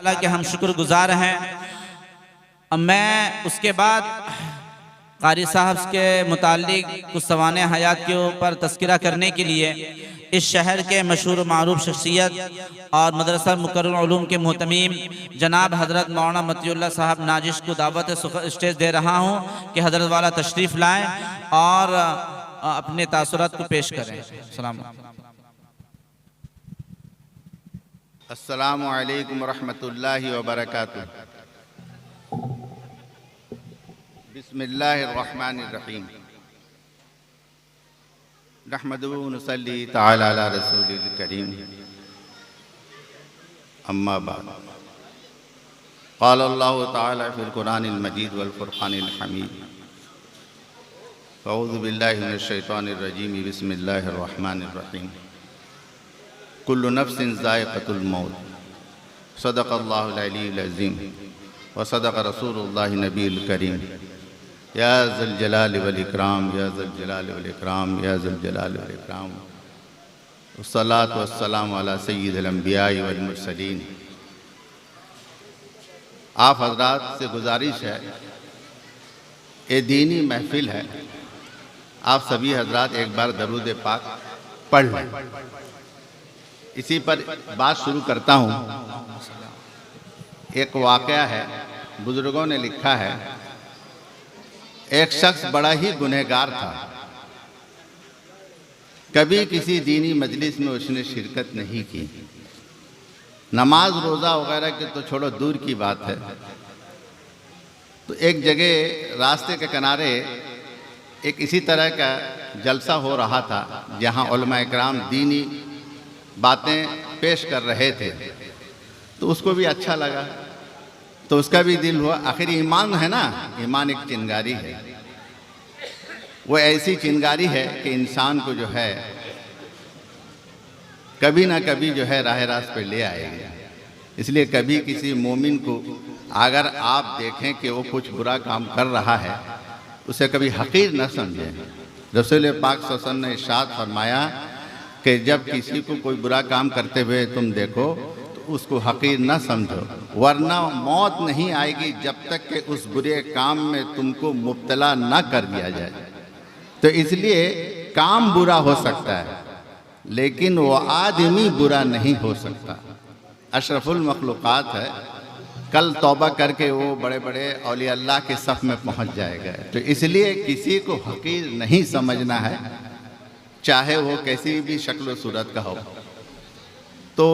अल्लाह के हम शुक्रगुजार हैं। अब मैं उसके बाद कारी साहब के मुतालिक कुछ सवाने हयात के ऊपर तस्करा करने के लिए इस शहर के मशहूर मारूफ शख्सियत और मदरसा मुकर्रम उलूम के मोहतमीम जनाब हज़रत मौलाना मतीउल्लाह साहब नाजिश को दावत स्टेज दे रहा हूँ कि हज़रत वाला तशरीफ़ लाएँ और अपने तासुरात को पेश करें। अस्सलामु अलैकुम रहमतुल्लाहि व बरकातुहू। बिस्मिल्लाहिर रहमानिर रहीम। नहमदुहु व नुसल्ली तआला अला रसूलिल करीम। अम्मा बाद। क़ाल अल्लाहु तआला फ़िल क़ुरानिल मजीद वल फ़ुरक़ानिल हमीद। अऊज़ु बिल्लाहि मिनश शैतानिर रजीम। बिस्मिल्लाहिर रहमानिर रहीम। कुल्लु नफ्सिन ज़ाइक़तुल मौत। सदक़ल्लाहुल अलीयुल अज़ीम व सदक़ रसूलुल्लाहि नबील करीम। या ज़ल जलाल वल इकराम, या ज़ल जलाल वल इकराम, या ज़ल जलाल वल इकराम। वस्सलातु वस्सलामु अला सय्यिदिल अंबिया'i वल मुरसलीन। आप हज़रात से गुजारिश है, ये दीनी महफ़िल है, आप सभी हज़रात एक बार दरूद पाक पढ़ लें। इसी पर बात शुरू करता हूँ। एक वाक़या है, बुज़ुर्गों ने लिखा है, एक शख्स बड़ा ही गुनहगार था। कभी किसी दीनी मजलिस में उसने शिरकत नहीं की। नमाज रोज़ा वगैरह की तो छोड़ो, दूर की बात है। तो एक जगह रास्ते के किनारे एक इसी तरह का जलसा हो रहा था जहाँ उलमा इकराम दीनी बातें पेश कर रहे थे। तो उसको भी अच्छा लगा, तो उसका भी दिल हुआ। आखिर ईमान है ना, ईमान एक चिंगारी है। वो ऐसी चिंगारी है कि इंसान को जो है कभी ना कभी जो है राह रास्त पे ले आएगी। इसलिए कभी किसी मोमिन को अगर आप देखें कि वो कुछ बुरा काम कर रहा है, उसे कभी हकीर न समझें। रसूल पाक सल्लल्लाहु अलैहि वसल्लम ने इरशाद फरमाया कि जब किसी को कोई बुरा काम करते हुए तुम देखो तो उसको हकीर न समझो, वरना मौत नहीं आएगी जब तक कि उस बुरे काम में तुमको मुब्तला न कर दिया जाए। तो इसलिए काम बुरा हो सकता है लेकिन वो आदमी बुरा नहीं हो सकता। अशरफुल मखलूक़ात है, कल तौबा करके वो बड़े बड़े औलिया अल्लाह के सफ़ में पहुंच जाएगा। तो इसलिए किसी को हकीर नहीं समझना है, चाहे वो कैसी भी शक्ल सूरत का हो। तो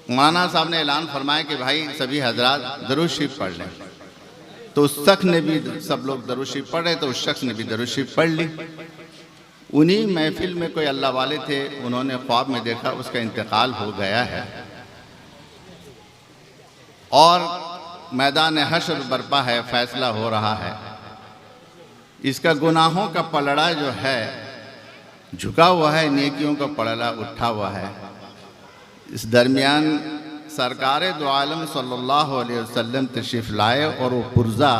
मौलाना साहब ने ऐलान फरमाया कि भाई सभी हजरात दरूद शरीफ पढ़ लें। तो उस शख्स ने भी, सब लोग दरूद शरीफ पढ़ रहे, तो उस शख्स ने भी दरूद शरीफ पढ़ ली। उन्हीं महफिल में कोई अल्लाह वाले थे, उन्होंने ख्वाब में देखा उसका इंतकाल हो गया है और मैदान हश्र बर्पा है, फैसला हो रहा है। इसका गुनाहों का पलड़ा जो है झुका हुआ है, नेकियों का पलड़ा उठा हुआ है। इस दरमियान सरकार दो आलम सल्लल्लाहु अलैहि वसल्लम तशरीफ़ लाए और वो पुर्जा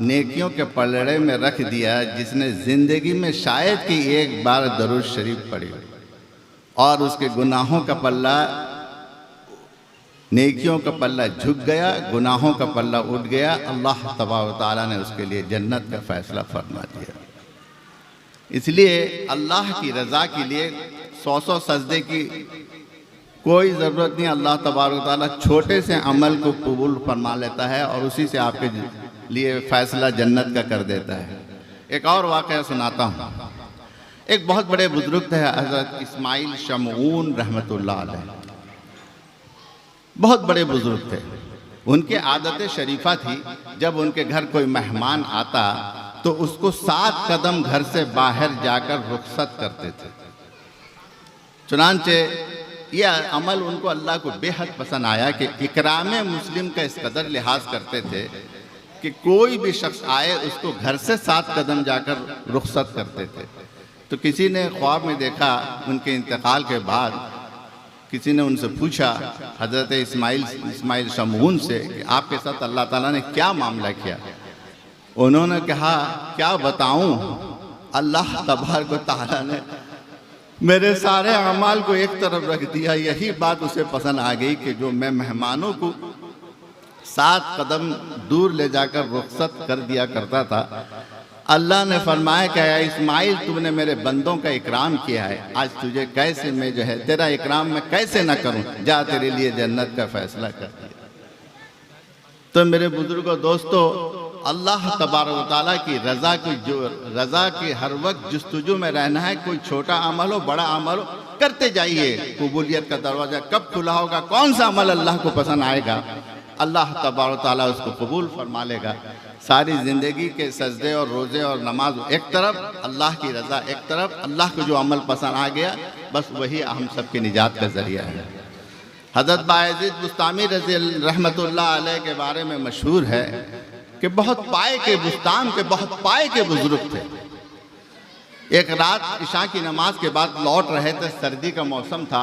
नेकियों के पलड़े में रख दिया, जिसने ज़िंदगी में शायद कि एक बार दरूद शरीफ पढ़ी, और उसके गुनाहों का पल्ला, नेकियों का पल्ला झुक गया, गुनाहों का पल्ला उठ गया। अल्लाह तबारक व तआला ने उसके लिए जन्नत का फ़ैसला फरमा दिया। इसलिए अल्लाह की रज़ा के लिए 100 सजदे की कोई ज़रूरत नहीं। अल्लाह तबारक व तआला छोटे से अमल को कबूल फरमा लेता है और उसी से आपके लिए फ़ैसला जन्नत का कर देता है। एक और वाक़या सुनाता हूँ। एक बहुत बड़े बुज़ुर्ग थे हज़रत इस्माइल शमऊन रहमतुल्लाह अलैह, बहुत बड़े बुज़ुर्ग थे। उनके आदत शरीफा थी, जब उनके घर कोई मेहमान आता तो उसको 7 कदम घर से बाहर जाकर रुखसत करते थे। चुनांचे यह अमल उनको अल्लाह को बेहद पसंद आया कि इकराम मुस्लिम का इस कदर लिहाज करते थे कि कोई भी शख्स आए उसको घर से 7 कदम जाकर रुखसत करते थे। तो किसी ने ख्वाब में देखा, उनके इंतकाल के बाद किसी ने उनसे पूछा हज़रत इस्माइल शमऊन से कि आपके साथ अल्लाह ताला ने क्या मामला किया। उन्होंने कहा क्या बताऊं, अल्लाह तबारक व तआला ने मेरे सारे अमाल को एक तरफ रख दिया। यही बात उसे पसंद आ गई कि जो मैं मेहमानों को 7 कदम दूर ले जाकर रुखसत कर दिया करता था, अल्लाह ने फरमाया कि या इस्माइल, तुमने मेरे बंदों का इकराम किया है, आज तुझे कैसे मैं जो है तेरा इकराम मैं कैसे ना करूं, जा तेरे लिए जन्नत का फैसला कर दिया। तो मेरे बुजुर्गों दोस्तों, अल्लाह तबारक व तआला की रज़ा की जो रज़ा की हर वक्त जुस्तजू में रहना है। कोई छोटा अमल हो बड़ा अमल हो, करते जाइए। कबूलियत का दरवाज़ा कब खुला होगा, कौन सा अमल अल्लाह को पसंद आएगा, अल्लाह तबारक व तआला उसको कबूल फरमा लेगा। सारी ज़िंदगी के सजदे और रोज़े और नमाज एक तरफ, अल्लाह की रज़ा एक तरफ, अल्लाह को जो अमल पसंद आ गया बस वही हम सब की निजात का ज़रिया है। हज़रत बायज़ीद बुस्तामी रज़ी रहमतुल्लाह अलैह के बारे में मशहूर है कि बहुत पाए के बुस्तान के बहुत पाए के बुजुर्ग थे। एक रात इशा की नमाज के बाद लौट रहे थे, सर्दी का मौसम था।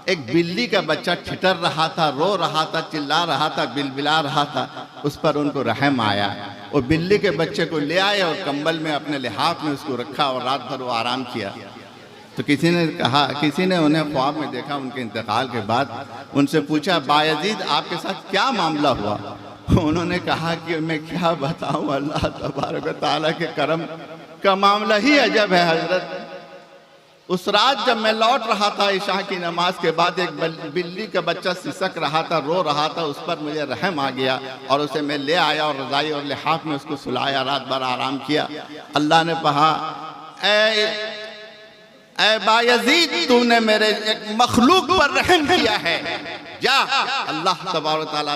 एक बिल्ली का बच्चा ठिठर रहा था, रो रहा था, चिल्ला रहा था, बिलबिला रहा था। उस पर उनको रहम आया। वो बिल्ली के बच्चे को ले आए और कंबल में अपने लिहाफ में उसको रखा और रात भर वो आराम किया। तो किसी ने उन्हें ख्वाब में देखा। उनके इंतकाल के बाद उनसे पूछा, बायज़ीद आपके साथ क्या मामला हुआ? उन्होंने कहा कि मैं क्या बताऊं, अल्लाह तबारक व तआला के करम का मामला ही अजब है हजरत। उस रात जब मैं लौट रहा था इशा की नमाज के बाद, एक बिल्ली का बच्चा सिसक रहा था, रो रहा था। उस पर मुझे रहम आ गया और उसे मैं ले आया और रज़ाई और लिहाफ में उसको सुलाया, रात भर आराम किया। अल्लाह ने कहा, ऐ बायज़ीद, तूने मेरे एक मखलूक पर रहम किया है, जा अल्लाह तबारक व तआला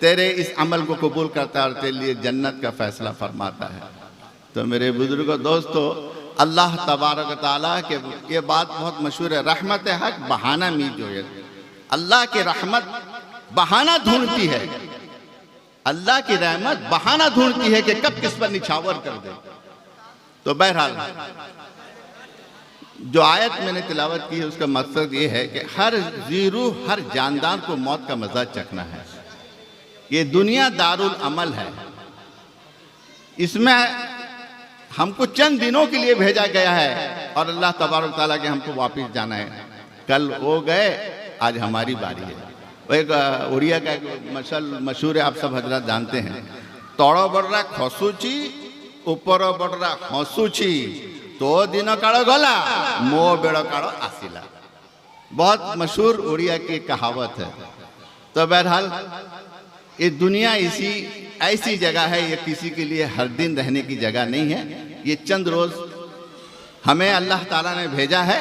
तेरे इस अमल को कबूल करता है और तेरे लिए जन्नत का फैसला फरमाता है। तो मेरे बुजुर्गों दोस्तों, अल्लाह तबारक व तआला के ये बात बहुत मशहूर है, रहमत हक बहाना मीजोयत। अल्लाह की रहमत बहाना ढूंढती है, अल्लाह की रहमत बहाना ढूंढती है कि कब किस पर निछावर कर दे। तो बहरहाल जो आयत मैंने तिलावत की है उसका मकसद ये है कि हर जीरू हर जानदार को मौत का मजा चखना है। ये दुनिया दारुल अमल है, इसमें हमको चंद दिनों के लिए भेजा गया है और अल्लाह तबारक तआला के हमको वापस जाना है। कल वो गए, आज हमारी बारी है। वो एक उड़िया का मसल मशहूर है, आप सब हजरत जानते हैं, तौड़ो बड़रा खसूची ऊपर बड़रा हंसूची तो दिन काड़ो गला मो बेड़ो काड़ो आसिला। बहुत मशहूर उड़िया की कहावत है। तो बहरहाल ये दुनिया ऐसी जगह है, ये किसी के लिए हर दिन रहने की जगह नहीं है। ये चंद रोज हमें अल्लाह ताला ने भेजा है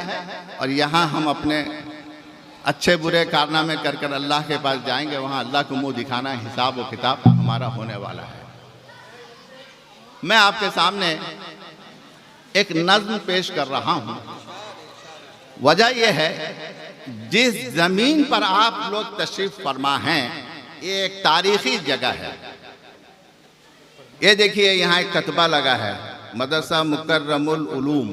और यहाँ हम अपने अच्छे बुरे कारनामे कर कर अल्लाह के पास जाएंगे। वहाँ अल्लाह को मुंह दिखाना, हिसाब व किताब हमारा होने वाला है। मैं आपके सामने एक नज्म पेश कर रहा हूँ। वजह यह है, जिस जमीन पर आप लोग तशरीफ फरमा हैं ये एक तारीखी जगह है। ये देखिए यहाँ एक कतबा लगा है, मदरसा मुकर्रमुल उलूम।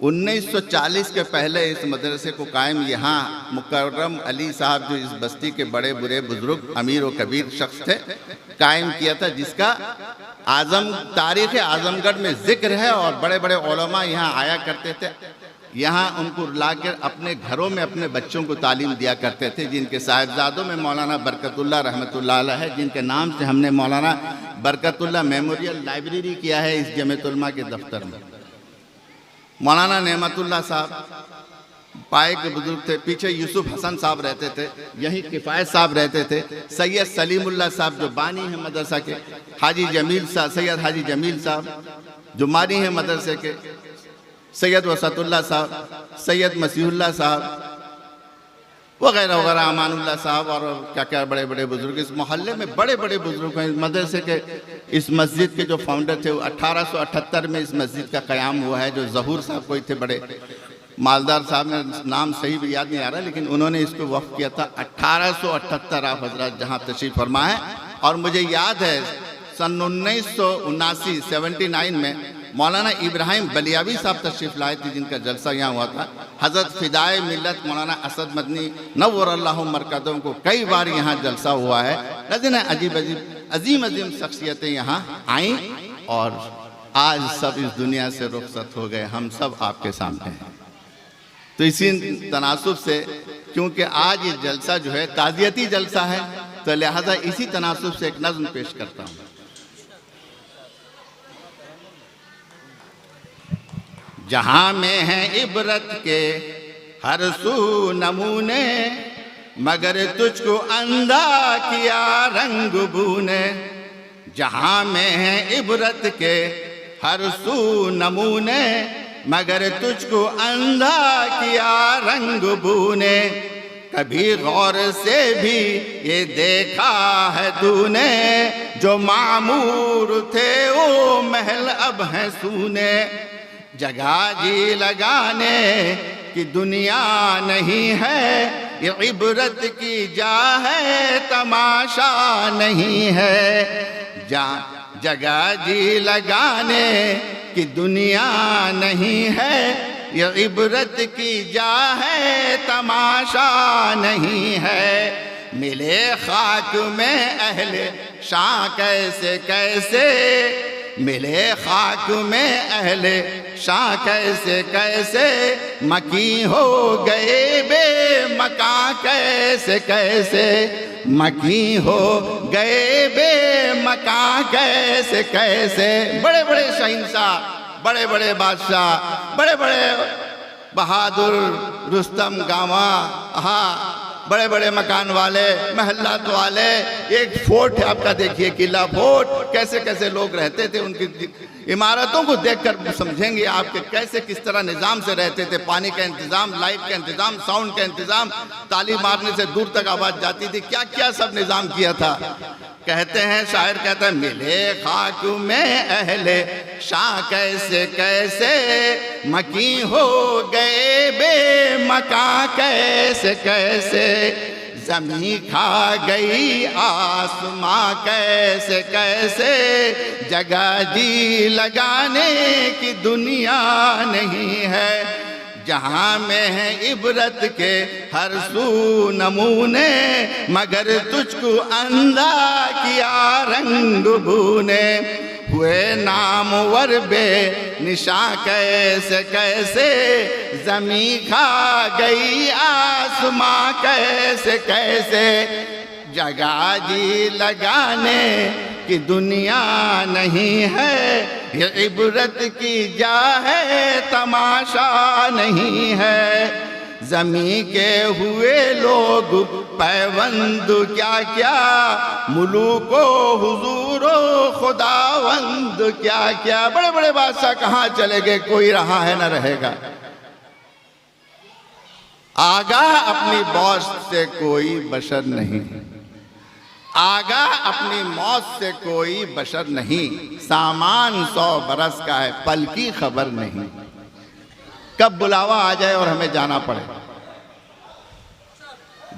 1940 के पहले इस मदरसे को कायम यहाँ मुकर्रम अली साहब, जो इस बस्ती के बड़े बुरे बुजुर्ग अमीर व कबीर शख्स थे, कायम किया था, जिसका तारीख आजमगढ़ में जिक्र है। और बड़े बड़े उलमा यहाँ आया करते थे, यहाँ उनको लाकर अपने घरों में अपने बच्चों को तालीम दिया करते थे। जिनके साहिबजादों में मौलाना बरकतुल्लाह रहमतुल्लाह अलैह है, जिनके नाम से हमने मौलाना बरकतुल्लाह मेमोरियल लाइब्रेरी किया है इस जमीयत उलमा के दफ्तर में। मौलाना नेमतुल्लाह साहब पाए के बुजुर्ग थे। पीछे यूसुफ हसन साहब रहते थे, यहीं किफ़ायत साहब रहते थे। सैयद सलीमुल्लाह साहब जो बानी है मदरसा के, हाजी जमील साहब, सैयद हाजी जमील साहब जो मानी है मदरसे के, सैयद वसतुल्लाह साहब, सैयद मसीहुल्लाह साहब वगैरह वगैरह, अमानुल्लाह साहब और क्या क्या बड़े बड़े बुजुर्ग। इस मोहल्ले में बड़े बड़े बुजुर्ग हैं। मदरसे के इस मस्जिद के जो फाउंडर थे, वो 1878 में इस मस्जिद का क़याम हुआ है। जो ज़हूर साहब कोई थे, बड़े मालदार साहब, में नाम सही भी याद नहीं आ रहा, लेकिन उन्होंने इसको वक्फ किया था 1878। आप हजरत जहाँ तशरीफ़ फरमा है। और मुझे याद है सन 1979 79 में मौलाना इब्राहिम बलियावी साहब तशरीफ़ लाए थे, जिनका जलसा यहाँ हुआ था। हज़रत फ़िदाए मिल्लत मौलाना असद मदनी नव्वरल्लाहु मरकज़हू को कई बार यहाँ जलसा हुआ है। लेकिन अजीम अजीम शख्सियतें यहाँ आईं और आज सब इस दुनिया से रुखसत हो गए। हम सब आपके सामने हैं। तो इसी तनासुब से, क्योंकि आज ये जलसा जो है ताज़ियती जलसा है, तो लिहाजा इसी तनासुब से एक नज़्म पेश करता हूँ। जहाँ में है इबरत के हर सू नमूने, मगर तुझको अंधा किया रंग बूने। जहाँ में है इबरत के हर सू नमूने, मगर तुझको अंधा किया रंग बूने। कभी गौर से भी ये देखा है तूने, जो मामूर थे वो महल अब हैं सूने। जगह जी लगाने की दुनिया नहीं है, ये इबरत की जा है तमाशा नहीं है। जगह जी लगाने की दुनिया नहीं है, ये इबरत की जा है तमाशा नहीं है। मिले खाक में अहले शाह कैसे कैसे, मिले खाक में अहले शाह कैसे कैसे, मकी हो गए बेमका कैसे कैसे, मकी हो गए बेमका कैसे कैसे। बड़े बड़े शहंशाह, बड़े बड़े बादशाह, बड़े बड़े बहादुर रुस्तम गामा, हाँ, बड़े बड़े मकान वाले, महल्लात वाले। एक फोर्ट है आपका, देखिए किला फोर्ट, कैसे कैसे लोग रहते थे। उनकी इमारतों को देखकर समझेंगे आपके कैसे किस तरह निज़ाम से रहते थे। पानी का इंतज़ाम, लाइट का इंतज़ाम, साउंड का इंतज़ाम, ताली मारने से दूर तक आवाज़ जाती थी, क्या क्या सब निज़ाम किया था। कहते हैं, शायर कहता है, मिले खाक में अहले शाह कैसे कैसे, मकी हो गए बेमका कैसे कैसे। ज़मीं खा गई आसमां कैसे कैसे, जगह जी लगाने की दुनिया नहीं है। जहाँ में है इबरत के हर सू नमूने, मगर तुझको अंधा किया रंग बूने। हुए नामवर बे निशा कैसे कैसे, ज़मीं खा गई आसमां कैसे कैसे। जगह जी लगाने की दुनिया नहीं है, ये इबरत की जा है तमाशा नहीं है। ज़मीं के हुए लोग पैवंद क्या क्या, मुलूको हुजूरो खुदावंद क्या क्या। बड़े बड़े बादशाह कहाँ चले गए, कोई रहा है न रहेगा। आगाह अपनी मौत से कोई बशर नहीं, आगाह अपनी मौत से कोई बशर नहीं। सामान 100 बरस का है, पल की खबर नहीं। कब बुलावा आ जाए और हमें जाना पड़े।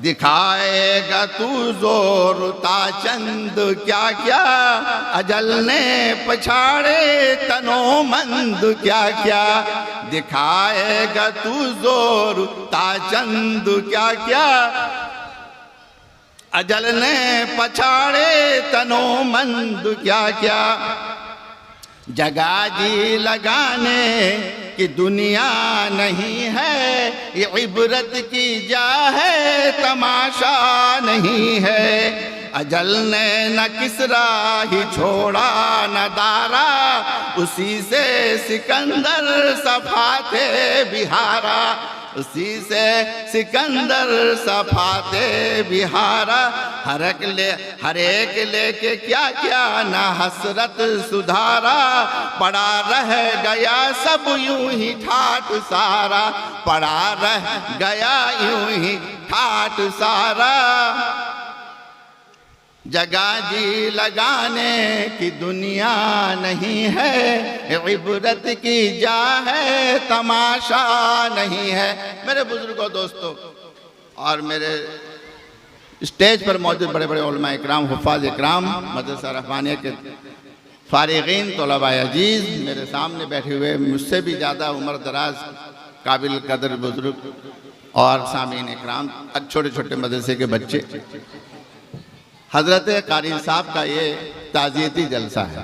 दिखाएगा तू जोर ताचंद क्या क्या, अजल ने पछाड़े तनोमंद क्या क्या। दिखाएगा तू जोर ताचंद क्या क्या, अजल ने पछाड़े तनोमंद क्या क्या। जगह जी लगाने की दुनिया नहीं है, ये इबरत की जा है तमाशा नहीं है। अजल ने न किसरा ही छोड़ा न दारा, उसी से सिकंदर सफाते बिहारा, उसी से सिकंदर सफाते बिहारा। हर एक लेके क्या क्या ना हसरत सुधारा, पड़ा रह गया सब यूं ही ठाठ सारा, पड़ा रह गया यूं ही ठाठ सारा। जगह जी लगाने की दुनिया नहीं है, इबरत की जा है तमाशा नहीं है। मेरे बुजुर्गों, दोस्तों और मेरे स्टेज पर मौजूद बड़े बड़े उलमा इकराम, हुफ़ाज़ इकराम, मदरसा रहमानिया के फ़ारिग़ीन, तलबा अजीज़, मेरे सामने बैठे हुए मुझसे भी ज़्यादा उम्र दराज काबिल कदर बुजुर्ग और सामीन इकराम, छोटे छोटे मदरसे के बच्चे। हज़रत कारी साहब का ये ताज़ियती जलसा है।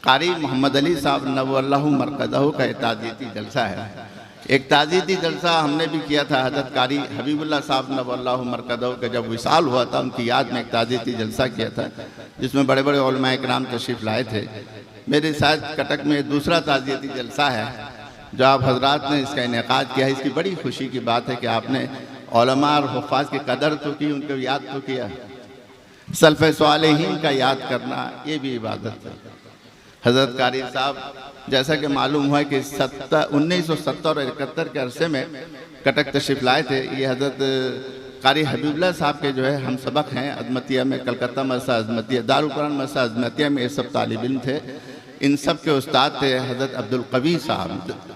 कारी मोहम्मद अली साहब नव्वल्लाहु मरकज़हू का ये ताज़ियती जलसा है। एक ताज़ीती जलसा हमने भी किया था, हज़रत कारी हबीबुल्लाह साहब नवल्लाहु मरकदहू का जब विसाल हुआ था, उनकी याद में एक ताज़ीती जलसा किया था जिसमें बड़े बड़े उलमाए किराम तशरीफ़ लाए थे। मेरे साथ कटक में दूसरा ताज़ीती जलसा है जो आप हजरात ने इसका इनेकाद किया है। इसकी बड़ी खुशी की बात है कि आपने उलमा और हुफ़ाज़ की कदर तो की, उनको याद तो किया। सल्फ़ सालिहीन का याद करना ये भी इबादत है। हज़रत कारी साहब जैसा कि मालूम हुआ कि 1970 और 71 के अरसे में कटक तशरीफ़ लाए थे। ये हज़रत कारी हबीबुल्लाह साहब के जो है हम सबक हैं अज़मतिया में, कलकत्ता मदरसा अज़मतिया, दारुल कुरान मदरसा अज़मतिया में ये सब तालिब इल्म थे। इन सब के उस्ताद थे हज़रत अब्दुल कवी साहब।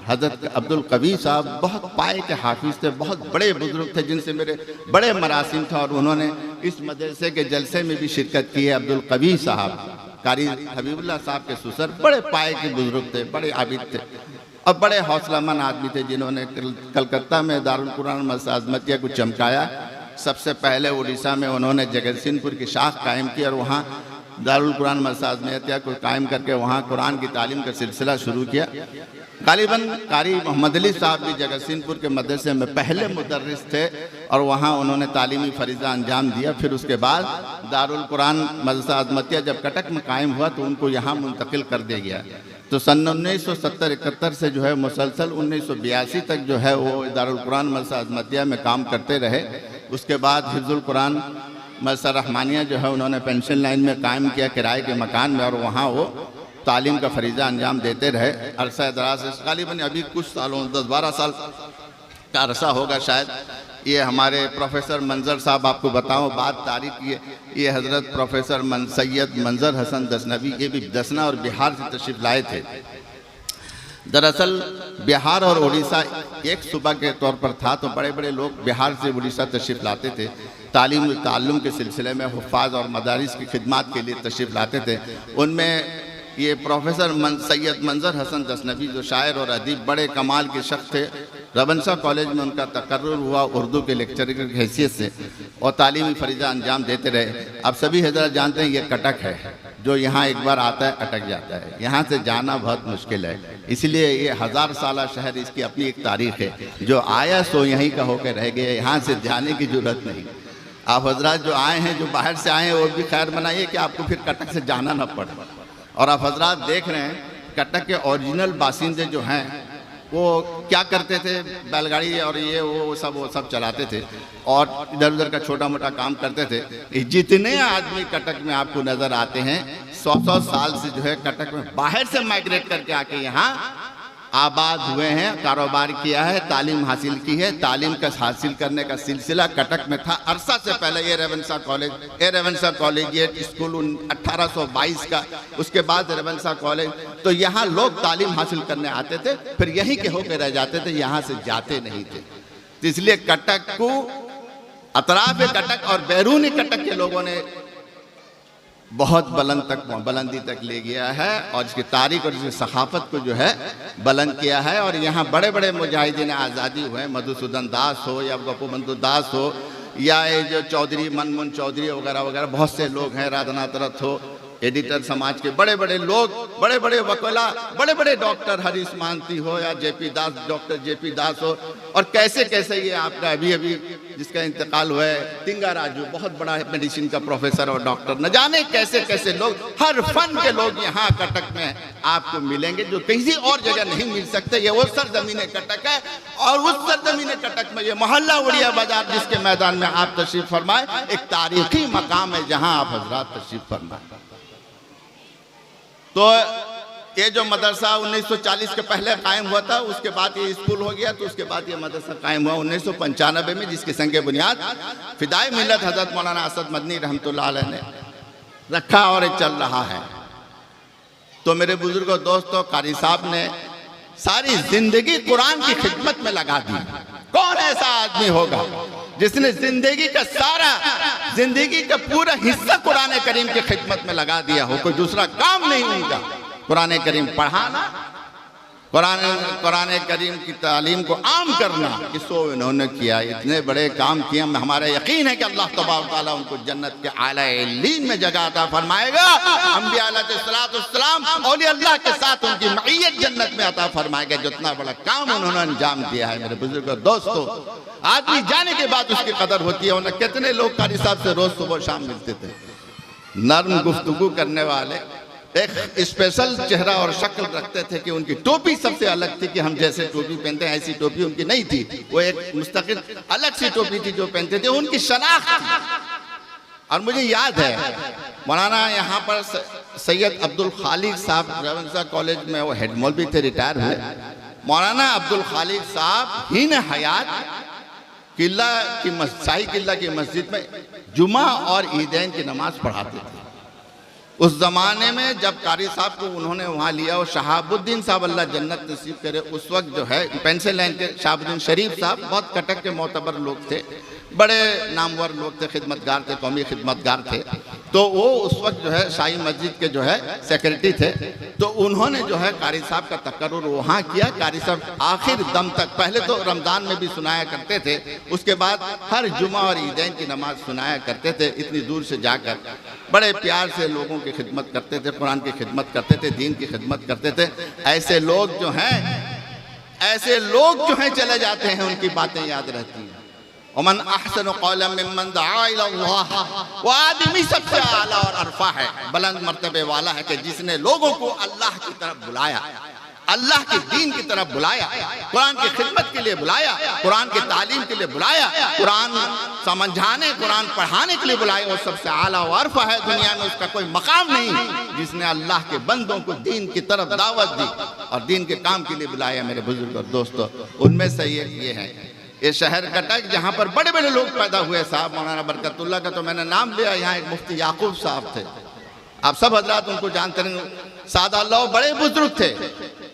हज़रत अब्दुल कवी साहब बहुत पाए के हाफिज़ थे, बहुत बड़े बुज़ुर्ग थे जिनसे मेरे बड़े मरासिम था और उन्होंने इस मदरसे के जलसे में भी शिरकत की है। अब्दुल कवी साहब कारी हबीबुल्लाह साहब के ससुर बड़े पाए के बुज़ुर्ग थे, बड़े आबिद थे और बड़े हौसलामंद आदमी थे जिन्होंने कलकत्ता में दारुल कुरान मदरसा अज़मतिया को चमकाया। सबसे पहले उड़ीसा में उन्होंने जगतसिंहपुर की शाख कायम की और वहाँ दारुल कुरान मदरसा अज़मतिया को कायम करके वहाँ कुरान की तालीम का सिलसिला शुरू किया। गालिबन कारी मोहम्मद अली साहब भी जगतसिंहपुर के मदरसे में पहले मुदर्रिस थे और वहाँ उन्होंने तालीमी फरीज़ा अंजाम दिया। फिर उसके बाद दारुल कुरान मदरसा अज़मतिया जब कटक में कायम हुआ तो उनको यहाँ मुंतकिल कर दिया गया। तो सन 1970-71 से जो है मुसलसल 1982 तक जो है वो दारुल कुरान मदरसा अज़मतिया में काम करते रहे। उसके बाद हिफ्ज़ुल कुरान मदरसा रहमानिया जो है उन्होंने पेंशन लाइन में कायम किया किराए के मकान में और वहाँ वो तालीम का फरीज़ा अंजाम देते रहे अरसा दराज से। गालिबन अभी कुछ सालों 10-12 साल का अरसा होगा शायद। ये हमारे प्रोफेसर मंजर साहब, आपको बताऊं बात तारीख, ये हज़रत प्रोफेसर सैयद मंजर हसन दसनवी, ये भी दसना और बिहार से तशरीफ़ लाए थे। दरअसल बिहार और उड़ीसा एक सूबा के तौर पर था तो बड़े बड़े लोग बिहार से उड़ीसा तशरीफ़ लाते थे, तालीम ताल्लुम के सिलसिले में हुफ़ाज़ और मदारिस की खिदमत के लिए तशरीफ़ लाते थे। उनमें ये प्रोफेसर सैयद मंजर हसन दसनवी जो शायर और अदीब बड़े कमाल के शख्स थे, रबनसा कॉलेज में उनका तकर्रुर हुआ उर्दू के लेक्चर की हैसियत से और तालीमी फरीज़ा अंजाम देते रहे। अब सभी हज़रात जानते हैं ये कटक है, जो यहाँ एक बार आता है अटक जाता है, यहाँ से जाना बहुत मुश्किल है। इसलिए ये 1000 साला शहर, इसकी अपनी एक तारीख़ है। जो आया सो यहीं का होकर रह गया, यहाँ से जाने की ज़रूरत नहीं। आप हज़रात जो आए हैं, जो बाहर से आए हैं, वो भी खैर मनाइए कि आपको फिर कटक से जाना ना पड़े। और आप हज़रात देख रहे हैं कटक के ओरिजिनल बासिंदे जो हैं वो क्या करते थे, बैलगाड़ी और ये वो सब चलाते थे और इधर उधर का छोटा मोटा काम करते थे। जितने आदमी कटक में आपको नज़र आते हैं 100 साल से जो है कटक में बाहर से माइग्रेट करके आके यहाँ आबाद हुए हैं, कारोबार किया है, तालीम हासिल की है। तालीम का हासिल करने का सिलसिला कटक में था अरसा से पहले। ये रेवेंसा कॉलेजिएट स्कूल 1822 का, उसके बाद रेवेंसा कॉलेज। तो यहाँ लोग तालीम हासिल करने आते थे, फिर यहीं के होकर रह जाते थे, यहाँ से जाते नहीं थे। तो इसलिए कटक को अतराफ कटक और बैरूनी कटक के लोगों ने बहुत बुलंदी तक ले गया है और इसकी तारीख और इसकी सखाफत को जो है बुलंद किया है। और यहाँ बड़े बड़े मुजाहिदीन आज़ादी हुए, मधुसूदन दास हो या गोपबंधु दास हो या ये जो चौधरी मनमोहन चौधरी वगैरह वगैरह बहुत से लोग हैं, राधानाथ रथ हो, एडिटर समाज के बड़े बड़े लोग, बड़े बड़े वकीला, बड़े बड़े डॉक्टर हरीश मानती हो या जेपी दास, डॉक्टर जेपी दास हो, और कैसे कैसे ये आपका अभी अभी जिसका इंतकाल हुआ है तिंगा राजू, बहुत बड़ा मेडिसिन का प्रोफेसर और डॉक्टर, न जाने कैसे कैसे लोग, हर फन के लोग यहाँ कटक में आपको मिलेंगे जो किसी और जगह नहीं मिल सकते। ये वो सरजमीन कटक है और उस सरजमीन कटक में ये मोहल्ला उड़िया बाजार जिसके मैदान में आप तशरीफ फरमाए, एक तारीखी मकाम है जहाँ आप हजरात तशरीफ फरमाए। तो ये जो मदरसा 1940 के पहले कायम हुआ था, उसके बाद ये स्कूल हो गया, तो उसके बाद ये मदरसा कायम हुआ 1995 में, जिसके संगे बुनियाद फिदाए मिल्लत हजरत मौलाना असद मदनी रहमतुल्लाह अलैह ने रखा और चल रहा है। तो मेरे बुजुर्गों दोस्तों, कारी साहब ने सारी जिंदगी कुरान की खिदमत में लगा दी। कौन ऐसा आदमी होगा जिसने जिंदगी का सारा, जिंदगी का पूरा हिस्सा कुरान करीम की खिदमत में लगा दिया हो? कोई दूसरा काम नहीं उनका, कुरान करीम पढ़ाना, कुरान करीम की तालीम को आम करना, इसको इन्होंने किया। इतने बड़े काम किए, हमारा यकीन है कि अल्लाह तबारक व तआला उनको जन्नत के आला इल्लीन में जगह अता फरमाएगा। अंबिया अलैहिस्सलाम औलिया अल्लाह के साथ उनकी मईयत जन्नत में अता फरमाएगा। जितना बड़ा काम उन्होंने अंजाम दिया है मेरे बुजुर्ग और दोस्तों, आदमी जाने के बाद उसकी कदर होती है। उन्हें कितने लोग कारी साहब से रोज सुबह शाम मिलते थे, नर्म गुफ्तगू करने वाले, एक स्पेशल चेहरा और शक्ल रखते थे कि उनकी टोपी सबसे अलग थी कि हम जैसे टोपी पहनते हैं ऐसी टोपी उनकी नहीं थी। वो एक मुस्तकिल अलग सी टोपी थी जो पहनते थे, उनकी शनाख्त थी। और मुझे याद है मौलाना यहाँ पर सैयद अब्दुल खालिक साहब रेवेंसा कॉलेज में वो हेड मौलवी थे, रिटायर हुए। मौलाना अब्दुल खालिक साहब हीन हयात किला की शाही किला की मस्जिद में जुमा और ईदैन की नमाज पढ़ाते थे। उस जमाने में जब कारी साहब को उन्होंने वहाँ लिया, और शहाबुद्दीन साहब अल्लाह जन्नत नसीब करे, उस वक्त जो है पेंसिल लाइन के शहाबुद्दीन शरीफ साहब बहुत कटक के मोतबर लोग थे, बड़े नामवर लोग थे, खिदमतगार थे, कौमी खिदमतगार थे। तो वो उस वक्त जो है शाही मस्जिद के जो है सेक्रेटरी थे। तो उन्होंने जो है कारी साहब का तकर्रुर वहाँ किया। कारी साहब आखिर दम तक, पहले तो रमज़ान में भी सुनाया करते थे, उसके बाद हर जुमा और ईदैन की नमाज सुनाया करते थे। इतनी दूर से जाकर बड़े प्यार से लोगों की खिदमत करते थे, कुरान की खिदमत करते थे, दीन की खिदमत करते थे। ऐसे लोग जो हैं चले जाते हैं, उनकी बातें याद रहती हैं। वमन अहसन क़ौलन मिम्मन दआ इलल्लाह, वो आदमी सबसे आला और अरफा है, बुलंद मर्तबे वाला है कि जिसने लोगों को अल्लाह की तरफ बुलाया, अल्लाह के दीन की तरफ बुलाया, कुरान की खिदमत के लिए बुलाया, कुरान की तालीम के लिए बुलाया, कुरान समझाने, कुरान पढ़ाने के लिए बुलाया। वो सबसे आला और अरफा है, दुनिया में उसका कोई मकाम नहीं, जिसने अल्लाह के बंदों को दीन की तरफ दावत दी और दीन के काम के लिए बुलाया। मेरे बुजुर्ग और दोस्तों, उनमें से ये है ये शहर कटक जहाँ पर बड़े बड़े लोग पैदा हुए साहब। मौलाना बरकतुल्लाह का तो मैंने नाम लिया, यहाँ एक मुफ्ती याकूब साहब थे, आप सब हजरात उनको जानते हैं, सादा लोग बड़े बुजुर्ग थे।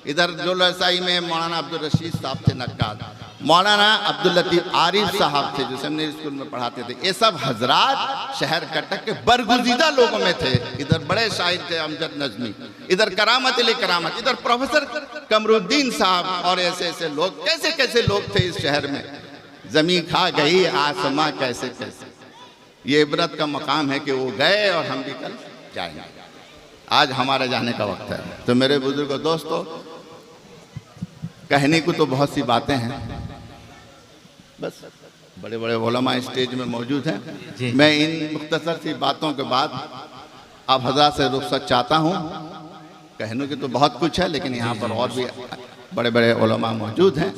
इधर जो लसाई में मौलाना अब्दुल रशीद साहब थे नक्काद, मौलाना अब्दुल लतीफ आरिफ साहब थे जो सेमिनरी स्कूल में पढ़ाते थे। ये सब हजरात शहर कटक के बरगुजीदा लोगों में थे। इधर बड़े शायर थे अमजद नजमी, इधर करामत अली करामत, इधर प्रोफेसर कमरुद्दीन साहब, और ऐसे ऐसे लोग, कैसे कैसे लोग थे इस शहर में। जमीन खा गई आसमां कैसे कैसे। ये इबरत का मकाम है कि वो गए और हम भी कल जाएंगे। आज हमारे जाने का वक्त है। तो मेरे बुजुर्गों दोस्तों, कहने को तो बहुत सी बातें हैं, बस बड़े बड़े उलमा स्टेज में मौजूद हैं। मैं इन मुख्तसर सी बातों के बाद आप हज़रात से रुखसत चाहता हूँ। कहने की तो बहुत कुछ है, लेकिन यहाँ पर और भी बड़े बड़े उलमा मौजूद हैं।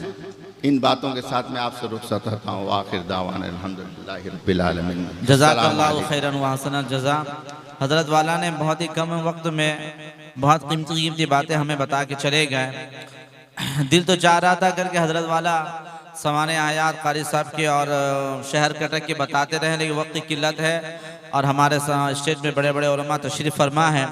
इन बातों के साथ मैं आपसे रुखसत करता हूँ। आखिर दावाना अल्हम्दुलिल्लाहि रब्बिल आलमीन। जज़ाकल्लाहु खैरन व अहसन जज़ा। हज़रत वाला ने बहुत ही कम वक्त में बहुत कीमती बातें हमें बता के चले गए। दिल तो चाह रहा था करके हज़रत वाला समाने आयात कारी साहब के और शहर कटक के बताते रहे, लेकिन वक्त की किल्लत है और हमारे स्टेज में बड़े बड़े उलमा तशरीफ़ फरमा है।